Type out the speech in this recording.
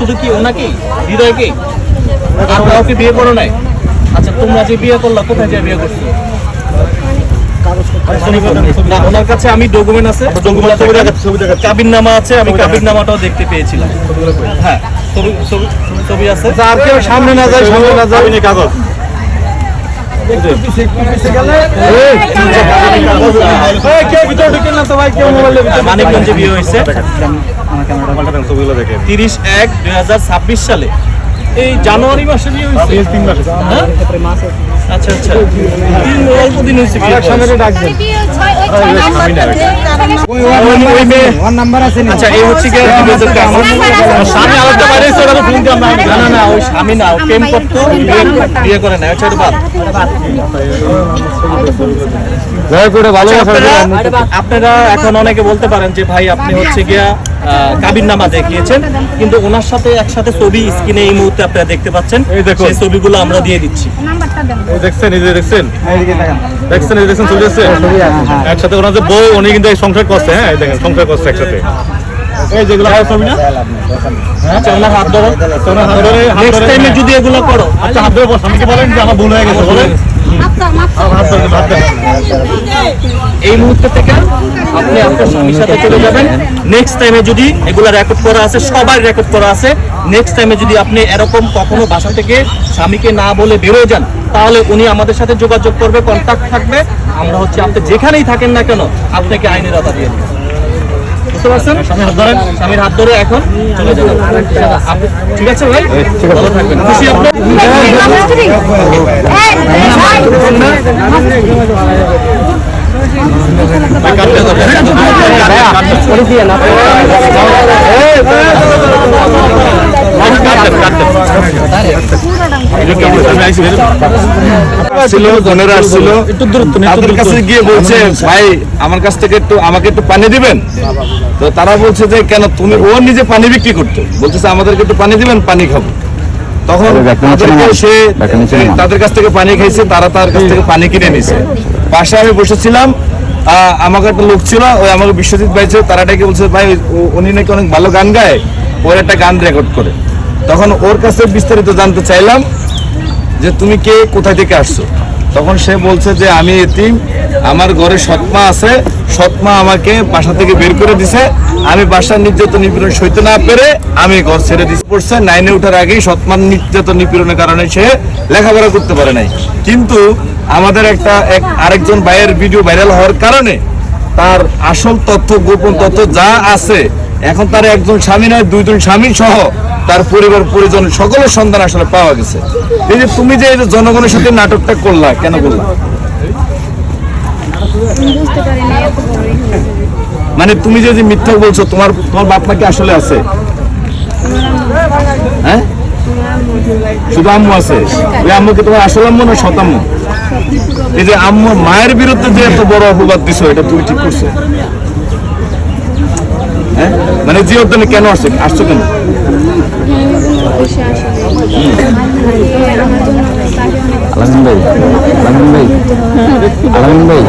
শুধু কি ওনাকে হৃদয় কি আর কাউকে বিয়ে করো নাই? আচ্ছা তোমরা যে বিয়ে করলা কোথায় যে বিয়ে করছো? না ওনার কাছে আমি ডকুমেন্ট আছে, কাবির নামা আছে, আমি কাবির নামাটাও দেখতে পেয়েছিলাম। হ্যাঁ ছবি আছে। আর কেউ সামনে না যায়, সামনে না যায় কাগজ মানিকগঞ্জে বিয়ে হয়েছে 30/1/2026 সালে। এই জানুয়ারি মাসে বিয়ে হয়েছে। 3 মাস। আচ্ছা আচ্ছা অল্প দিন হয়েছে বিয়ে। আচ্ছা এই হচ্ছে কি স্বামী আলাদা বাইরে এসে ওরা তো ফোন দিয়ে না ওই স্বামী না ও প্রেম করতো বিয়ে করে না ওটা বাদ। আপনারা এখন অনেকে বলতে পারেন যে ভাই আপনি হচ্ছে গিয়া কাবির নামা দেখিয়েছেন, কিন্তু ওনার সাথে একসাথে ছবি স্ক্রিনে এই মুহূর্তে আপনারা দেখতে পাচ্ছেন, সেই ছবিগুলো আমরা দিয়ে দিচ্ছি। দেখছেন এই যে দেখছেন ছবি আছে একসাথে ওনার যে বউ উনি কিন্তু সংসার করছে। হ্যাঁ দেখেন সংসার করছে একসাথে। এই যেগুলো ছবি না আচ্ছা ওনার হাত ধরো, নেক্সট টাইমে যদি এগুলো করো। আচ্ছা হাত ধরে স্বামীকে বলেন যে আমার ভুল হয়ে গেছে বলেন। এই মুহূর্তে থেকে আপনি আপনার স্বামীর সাথে চলে যাবেন। নেক্সট টাইমে যদি এগুলা রেকর্ড করা আছে, সবার রেকর্ড করা আছে, নেক্সট টাইমে যদি আপনি এরকম কখনো বাসা থেকে স্বামীকে না বলে বেরোয় যান, তাহলে উনি আমাদের সাথে যোগাযোগ করবে, কন্ট্যাক্ট থাকবে। আমরা হচ্ছে আপনি যেখানেই থাকেন না কেন আপনাকে আইনের আওতা দিয়ে দেব। বুঝতে পারছেন? স্বামীর হাত ধরে এখন চলে যাবেন। ঠিক আছে ভাই, ভালো থাকবেন। খুশি আপনি? তাদের কাছে গিয়ে বলছে ভাই আমার কাছ থেকে আমাকে একটু পানি দিবেন। তো তারা বলছে যে কেন তুমি, ও নিজে পানি বিক্রি করতো, বলতেছে আমাদেরকে একটু পানি দিবেন, পানি খাবো। তখন সে তাদের কাছ থেকে পানি খাইছে, তারা তার কাছ থেকে পানি কিনে নিছে। পাশে আমি বসেছিলাম, আমাকে একটা লোক ছিল, ওই আমাকে বিশ্বজিৎ ভাই ছিল, তারা ডেকে বলছে ভাই উনি নাকি অনেক ভালো গান গায়, ওর একটা গান রেকর্ড করে। তখন ওর কাছে বিস্তারিত জানতে চাইলাম যে তুমি কে, কোথায় থেকে আসছো। তখন সে বলছে যে আমি এতিম, আমার ঘরে সৎমা আছে, সৎমা আমাকে বাসা থেকে বের করে দিছে, আমি বাসার নির্যাতন নিপীড়ন সইতে না পেরে আমি ঘর ছেড়ে দিতে পড়ছে। 9-এ ওঠার আগেই সৎমার নির্যাতন নিপীড়নের কারণে সে লেখাপড়া করতে পারে নাই। কিন্তু আমাদের আরেকজন ভাইয়ের ভিডিও ভাইরাল হওয়ার কারণে তার আসল তথ্য, গোপন তথ্য যা আছে, এখন তার একজন স্বামী নয় 2জন স্বামী সহ তার পরিবার পরিজন সকলের সন্ধান আসলে পাওয়া গেছে। এই যে তুমি যে জনগণের সাথে নাটকটা করলা, কেন করলা? মানে তুমি যে মিথ্যা বলছো, তোমার বাপ মা কি আসলে আছে? হ্যাঁ শুধু আম্মু আছে। ওই আম্মুকে তোমার আসল আম্মু না সৎ আম্মু? এই যে আম্মু মায়ের বিরুদ্ধে যে এত বড় অপবাদ দিছো, এটা তুমি ঠিক করছো? হ্যাঁ মানে যে উদ্যানে কেন আসছো কেন? আলামিন ভাই